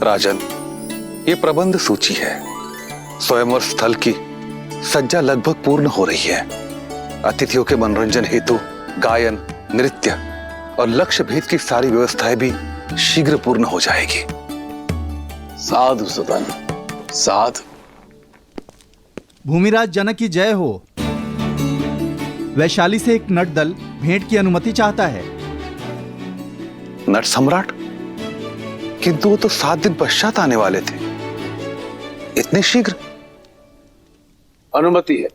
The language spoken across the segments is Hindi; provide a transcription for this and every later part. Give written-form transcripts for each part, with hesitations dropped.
राजन, ये प्रबंध सूची है। स्वयंवर स्थल की सज्जा लगभग पूर्ण हो रही है। अतिथियों के मनोरंजन हेतु गायन, नृत्य और लक्ष्य भेद की सारी व्यवस्थाएं भी शीघ्र पूर्ण हो जाएगी। साधु सदन, साधु। भूमिराज जनक की जय हो। वैशाली से एक नट दल भेंट की अनुमति चाहता है। नट सम्राट? किंतु वो तो 7 दिन पश्चात आने वाले थे। इतने शीघ्र? अनुमति है।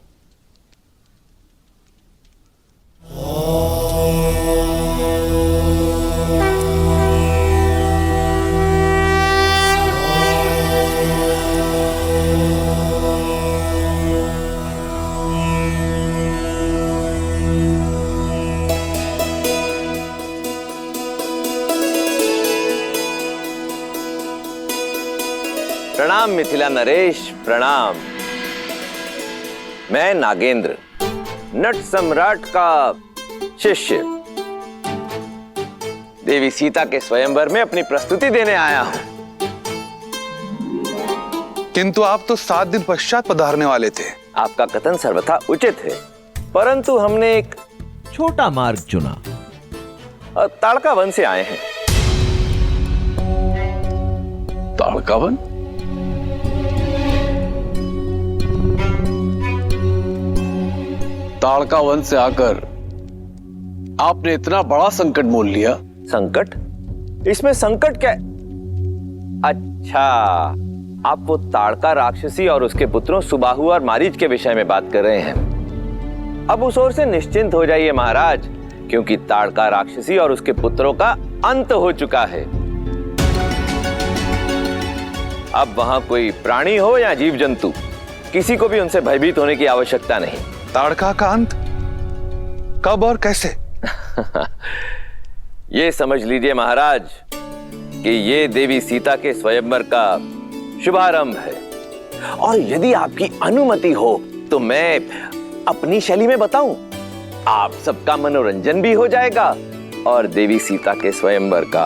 प्रणाम मिथिला नरेश, प्रणाम। मैं नागेंद्र, नट सम्राट का शिष्य, देवी सीता के स्वयंवर में अपनी प्रस्तुति देने आया हूं। किंतु आप तो 7 दिन पश्चात पधारने वाले थे। आपका कथन सर्वथा उचित है, परंतु हमने एक छोटा मार्ग चुना। ताड़का वन से आए हैं। ताड़का वन? ताड़का वन से आकर आपने इतना बड़ा संकट मोल लिया। संकट? इसमें संकट क्या? अच्छा, आप वो ताड़का राक्षसी और उसके पुत्रों सुबाहु और मारीच के विषय में बात कर रहे हैं। अब उस ओर से निश्चिंत हो जाइए महाराज, क्योंकि ताड़का राक्षसी और उसके पुत्रों का अंत हो चुका है। अब वहां कोई प्राणी हो या जीव जंतु, किसी को भी उनसे भयभीत होने की आवश्यकता नहीं। ताड़का का अंत कब और कैसे? ये समझ लीजिए महाराज कि ये देवी सीता के स्वयंवर का शुभारंभ है, और यदि आपकी अनुमति हो तो मैं अपनी शैली में बताऊं। आप सबका मनोरंजन भी हो जाएगा और देवी सीता के स्वयंवर का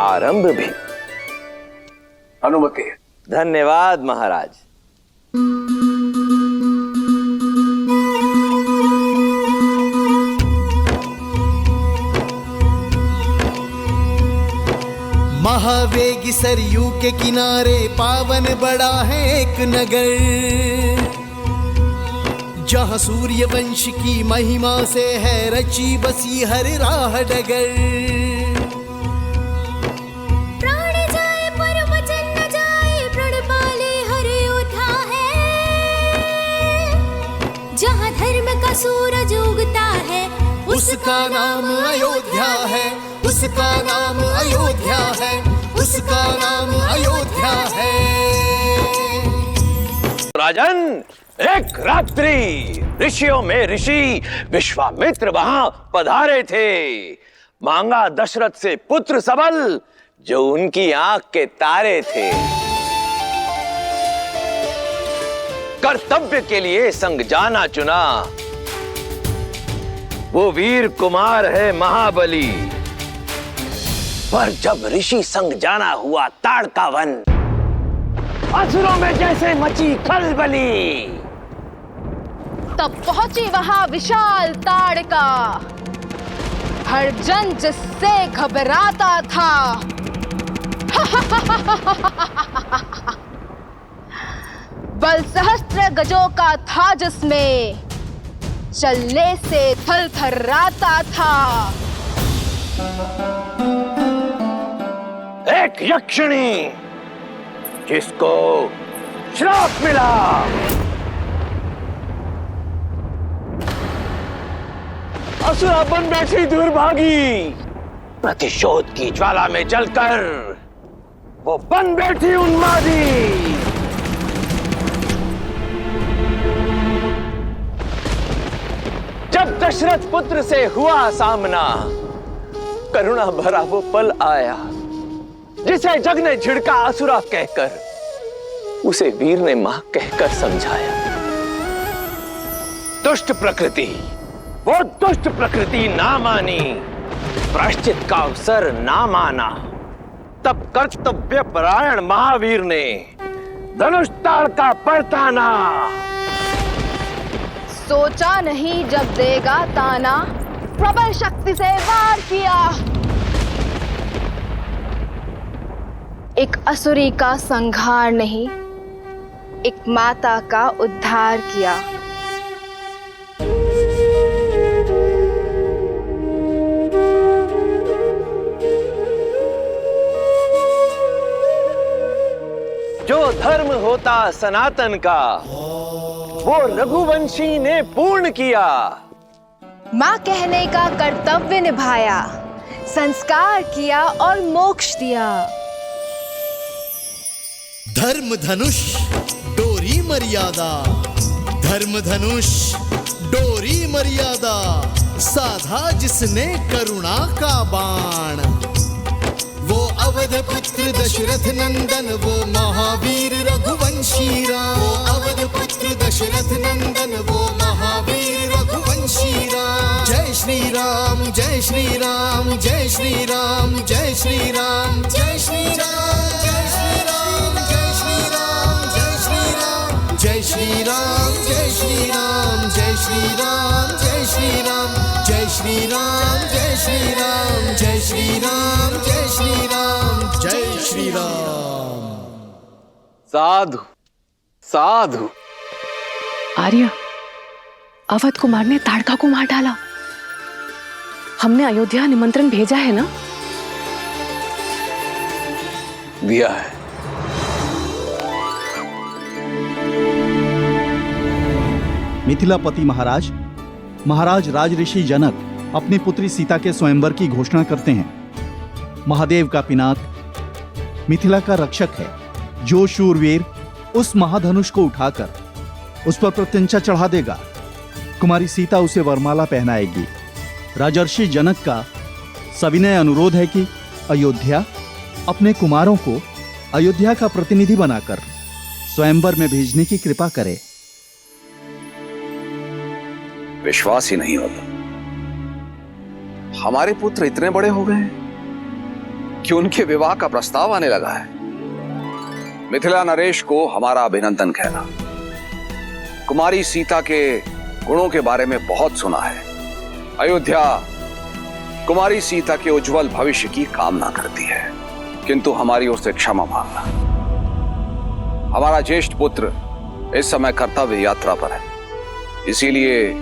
आरंभ भी। अनुमति है। धन्यवाद महाराज। महावेगी सरयू के किनारे पावन बड़ा है एक नगर, जहाँ सूर्य वंश की महिमा से है रची बसी हर राह डगर। प्राण जाए पर वचन न जाए, प्रण पाले हर योद्धा है। जहाँ धर्म का सूरज उगता है, उसका नाम अयोध्या है, उसका नाम अयोध्या है, उसका नाम अयोध्या है। राजन, एक रात्रि ऋषियों में ऋषि विश्वामित्र वहां पधारे थे। मांगा दशरथ से पुत्र सबल, जो उनकी आंख के तारे थे। कर्तव्य के लिए संग जाना चुना, वो वीर कुमार है महाबली। पर जब ऋषि संग जाना हुआ ताड़का वन, असुरों में जैसे मची खलबली। तब पहुंची वहां विशाल ताड़का, हर जन जिससे घबराता था। बल सहस्त्र गजों का था जिसमें, चलने से थल थर्राता था। एक यक्षिणी जिसको श्राप मिला, असुरा बन बैठी दुर्भागी। प्रतिशोध की ज्वाला में जलकर वो बन बैठी उन्मादी। जब दशरथ पुत्र से हुआ सामना, करुणा भरा वो पल आया, जिसे जग ने झिड़का असुरा कहकर, उसे वीर ने मां कहकर समझाया। दुष्ट प्रकृति, वो दुष्ट प्रकृति ना मानी, प्रायश्चित का अवसर ना माना। तब कर्तव्य परायण महावीर ने धनुष ताड़ का परताना। सोचा नहीं जब देगा ताना, प्रबल शक्ति से वार किया। एक असुरी का संहार नहीं, एक माता का उद्धार किया। जो धर्म होता सनातन का, वो रघुवंशी ने पूर्ण किया। मां कहने का कर्तव्य निभाया, संस्कार किया और मोक्ष दिया। धर्म धनुष डोरी मर्यादा, धर्म धनुष डोरी मर्यादा, साधा जिसने करुणा का बाण। वो अवध पुत्र दशरथ नंदन, वो महावीर रघुवंशी राम। वो अवध पुत्र दशरथ नंदन, वो महावीर रघुवंशी राम। जय श्री राम, जय श्री राम, जय श्री राम, जय श्री राम, जय श्री राम, जय श्री राम, जय श्री राम, जय श्री राम, जय श्री राम, जय श्री राम, जय श्री राम, जय श्री राम, जय श्री राम, जय श्री राम, जय श्री राम, जय श्री राम, जय श्री राम। साधु साधु। आर्य, अवध कुमार ने ताड़का को मार डाला। हमने अयोध्या निमंत्रण भेजा है ना? दिया है। मिथिलापति महाराज राजऋषि जनक अपनी पुत्री सीता के स्वयंवर की घोषणा करते हैं। महादेव का पिनाक मिथिला का रक्षक है। जो शूरवीर उस महाधनुष को उठाकर उस पर प्रत्यंचा चढ़ा देगा, कुमारी सीता उसे वरमाला पहनाएगी। राजर्षि जनक का सविनय अनुरोध है कि अयोध्या अपने कुमारों को अयोध्या का प्रतिनिधि बनाकर स्वयंवर में भेजने की कृपा करे। विश्वास ही नहीं होता। हमारे पुत्र इतने बड़े हो गए हैं कि उनके विवाह का प्रस्ताव आने लगा है। मिथिला नरेश को हमारा अभिनंदन कहना। कुमारी सीता के गुणों के बारे में बहुत सुना है। अयोध्या कुमारी सीता के उज्जवल भविष्य की कामना करती है, किंतु हमारी ओर से क्षमा मांगना। हमारा ज्येष्ठ पुत्र इस समय कर्तव्य यात्रा पर है, इसीलिए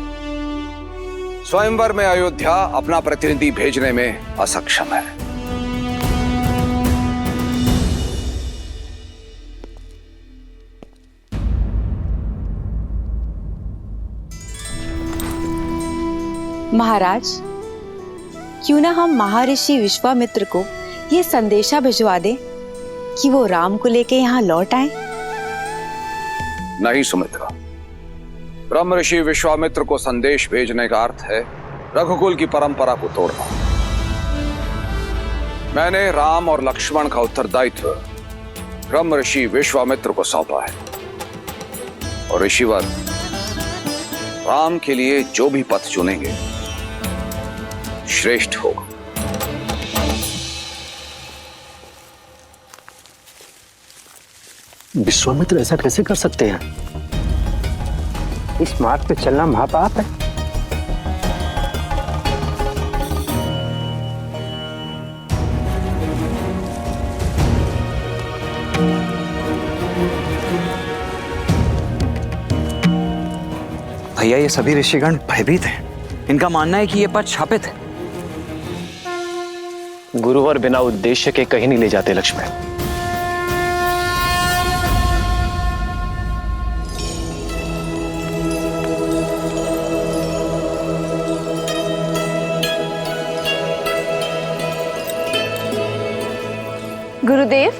स्वयंवर में अयोध्या अपना प्रतिनिधि भेजने में असक्षम है। महाराज, क्यों ना हम महर्षि विश्वामित्र को ये संदेशा भिजवा दें कि वो राम को लेके यहाँ लौट आए। नहीं सुमित्रा, ब्रह्म ऋषि विश्वामित्र को संदेश भेजने का अर्थ है रघुकुल की परंपरा को तोड़ना। मैंने राम और लक्ष्मण का उत्तरदायित्व ब्रह्म ऋषि विश्वामित्र को सौंपा है, और ऋषिवर राम के लिए जो भी पथ चुनेंगे श्रेष्ठ होगा। विश्वामित्र ऐसा कैसे कर सकते हैं? इस मार्ग पे चलना महापाप है। भैया, ये सभी ऋषिगण भयभीत हैं। इनका मानना है कि ये पथ शापित है। गुरुवर बिना उद्देश्य के कहीं नहीं ले जाते लक्ष्मण। गुरुदेव,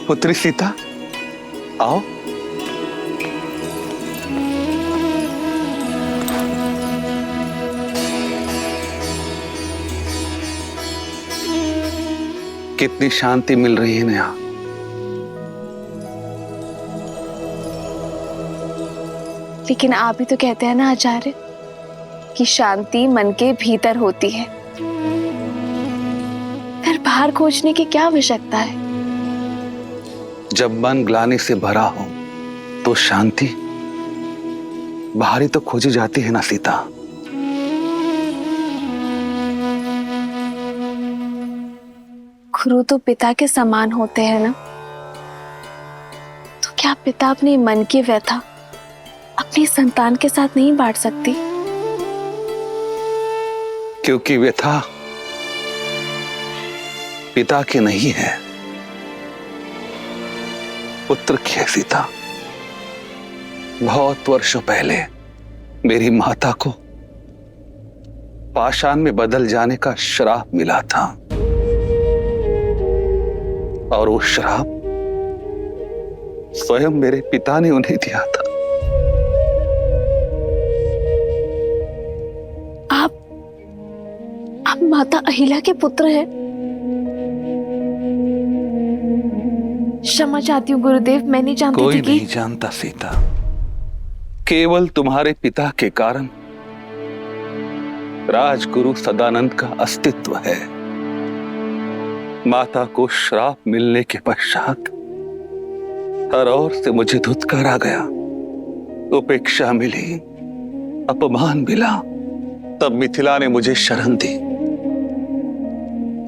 पुत्री सीता, आओ। कितनी शांति मिल रही है यहाँ। लेकिन आप ही तो कहते हैं ना आचार्य कि शांति मन के भीतर होती है, फिर बाहर खोजने की क्या आवश्यकता है? जब मन ग्लानि से भरा हो तो शांति बाहर ही तो खोजी जाती है ना सीता। गुरु तो पिता के समान होते हैं ना, तो क्या पिता अपने मन की व्यथा अपनी संतान के साथ नहीं बांट सकती? क्योंकि व्यथा पिता की नहीं है, पुत्र की है सीता। बहुत वर्षों पहले मेरी माता को पाषाण में बदल जाने का श्राप मिला था, और वो श्राप स्वयं मेरे पिता ने उन्हें दिया था। आप माता अहिल्या के पुत्र हैं? क्षमा चाहती हूँ गुरुदेव, मैं नहीं जानती कोई थी कि नहीं जानता सीता, केवल तुम्हारे पिता के कारण राजगुरु सदानंद का अस्तित्व है। माता को श्राप मिलने के पश्चात हर ओर से मुझे धुतकारा गया, उपेक्षा मिली, अपमान मिला। तब मिथिला ने मुझे शरण दी।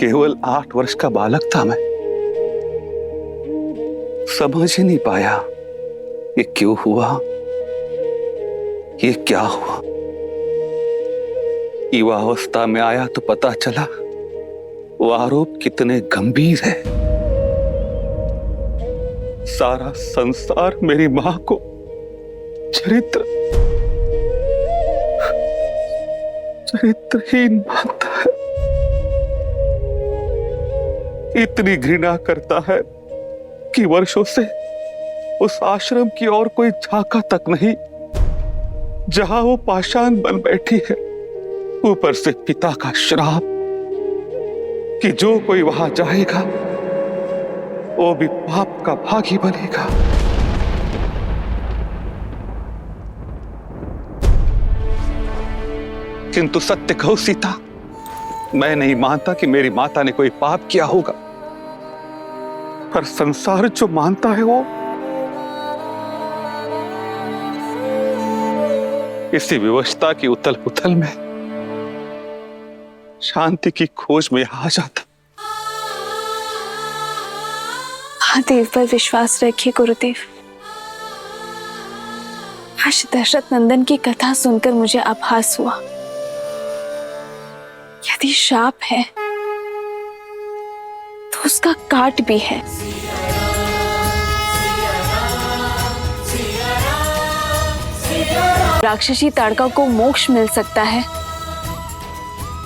केवल 8 वर्ष का बालक था मैं, समझ ही नहीं पाया ये क्यों हुआ, ये क्या हुआ। युवावस्था में आया तो पता चला वो आरोप कितने गंभीर है। सारा संसार मेरी मां को चरित्रहीन मानता है, इतनी घृणा करता है कि वर्षों से उस आश्रम की और कोई झांका तक नहीं जहां वो पाषाण बन बैठी है। ऊपर से पिता का श्राप कि जो कोई वहां जाएगा वो भी पाप का भागी बनेगा। किंतु सत्य कहो सीता, मैं नहीं मानता कि मेरी माता ने कोई पाप किया होगा, पर संसार जो मानता है वो इसी विवशता की उथल पुथल में शांति की खोज में आ जाता। महादेव पर विश्वास रखिए गुरुदेव। आज दशरथ नंदन की कथा सुनकर मुझे आभास हुआ, यदि शाप है तो उसका काट भी है। राक्षसी ताड़का को मोक्ष मिल सकता है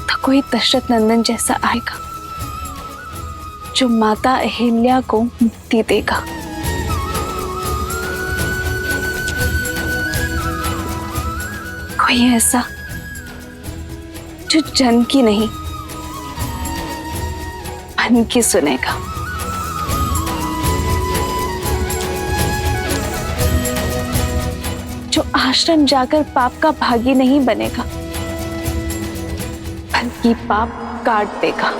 तो कोई दशरथ नंदन जैसा आएगा जो माता अहिल्या को मुक्ति देगा। कोई ऐसा जो जन की नहीं मन की सुनेगा। जो आश्रम जाकर पाप का भागी नहीं बनेगा बल्कि पाप काट देगा।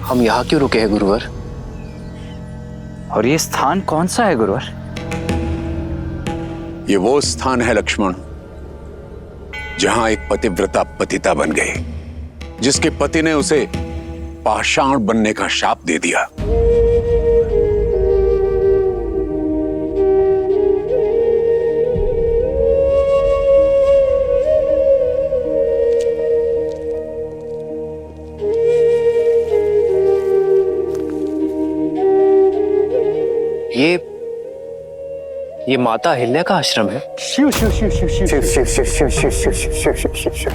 हम यहाँ क्यों रुके हैं गुरुवर? और ये स्थान कौन सा है गुरुवर? ये वो स्थान है लक्ष्मण जहां एक पतिव्रता पतिता बन गई, जिसके पति ने उसे पाषाण बनने का शाप दे दिया। ये माता अहिल्या का आश्रम है। शिव शिव शिव शिव शिव शिव शिव शिव शिव शिव शिव शिव शिव शिव शिव शिव।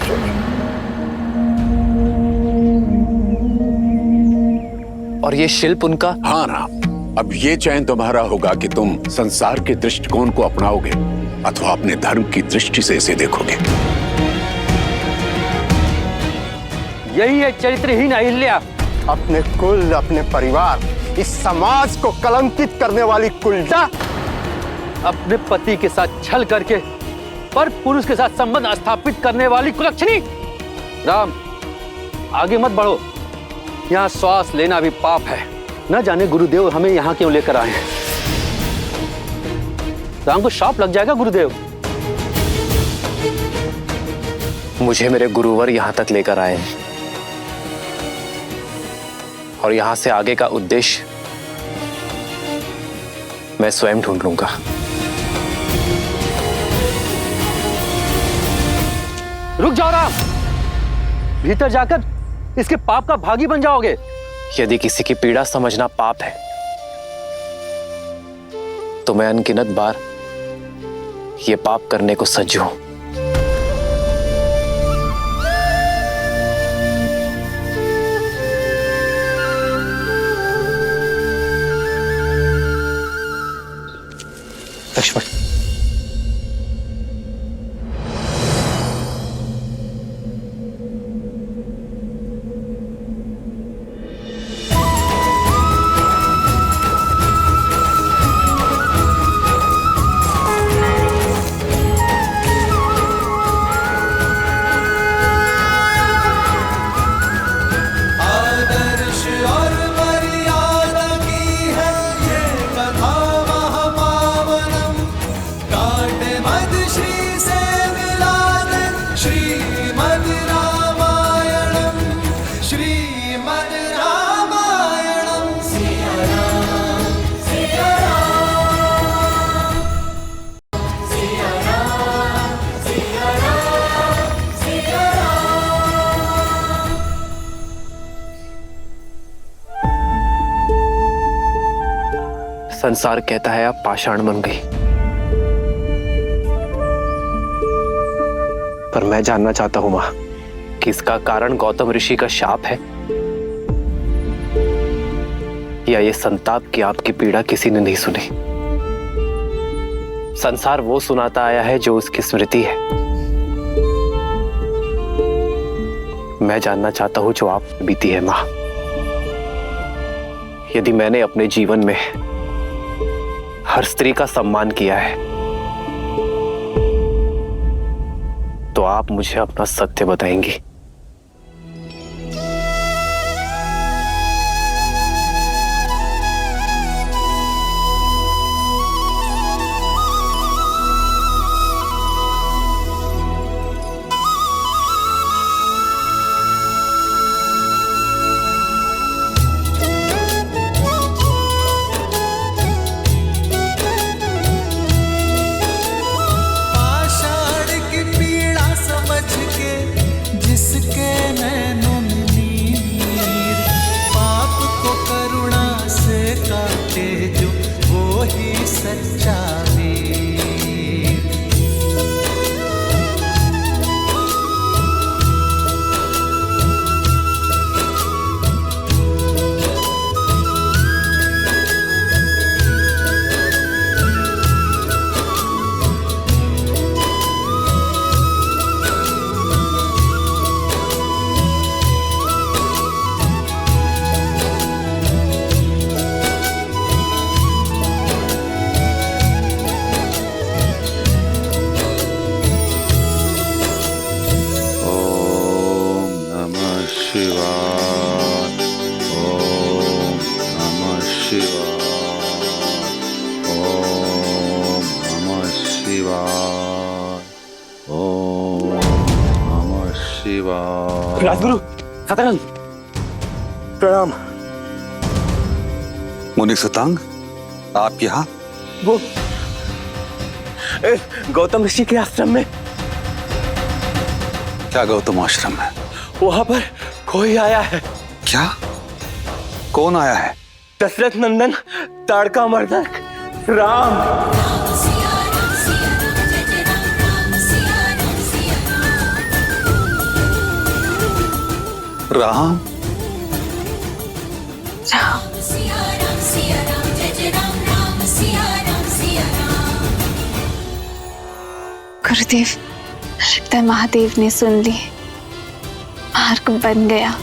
और ये शिल्प उनका? हाँ राम, अब ये चयन तुम्हारा होगा कि तुम संसार के दृष्टिकोण को अपनाओगे अथवा अपने धर्म की दृष्टि से इसे देखोगे। यही है चरित्रहीन अहिल्या। अपने कुल, अपने परिवार, इस समाज को कलंकित करने वाली कुलटा। अपने पति के साथ छल करके पर पुरुष के साथ संबंध स्थापित करने वाली कुलक्षणी। राम, आगे मत बढ़ो, यहाँ श्वास लेना भी पाप है। न जाने गुरुदेव हमें यहाँ क्यों लेकर आए हैं। राम को शाप लग जाएगा गुरुदेव। मुझे मेरे गुरुवर यहाँ तक लेकर आए हैं और यहाँ से आगे का उद्देश्य मैं स्वयं ढूंढ लूंगा। रुक जाओ राम, भीतर जाकर इसके पाप का भागी बन जाओगे। यदि किसी की पीड़ा समझना पाप है तो मैं अनगिनत बार ये पाप करने को सज्ज हूं। लक्ष्मण, संसार कहता है आप पाषाण बन गई, पर मैं जानना चाहता हूं मां कि इसका कारण गौतम ऋषि का शाप है या ये संताप की आपकी पीड़ा किसी ने नहीं सुनी। संसार वो सुनाता आया है जो उसकी स्मृति है। मैं जानना चाहता हूं जो आप बीती है मां। यदि मैंने अपने जीवन में हर स्त्री का सम्मान किया है तो आप मुझे अपना सत्य बताएंगी। राजगुरु, सतरंग, प्रणाम। मुनि सुतांग, आप यहाँ? वो गौतम ऋषि के आश्रम में। क्या गौतम आश्रम है? वहां पर कोई आया है। क्या? कौन आया है? दशरथ नंदन ताड़का मर्दक राम। राम। गुरुदेव, लगता है महादेव ने सुन ली, मार्ग बन गया।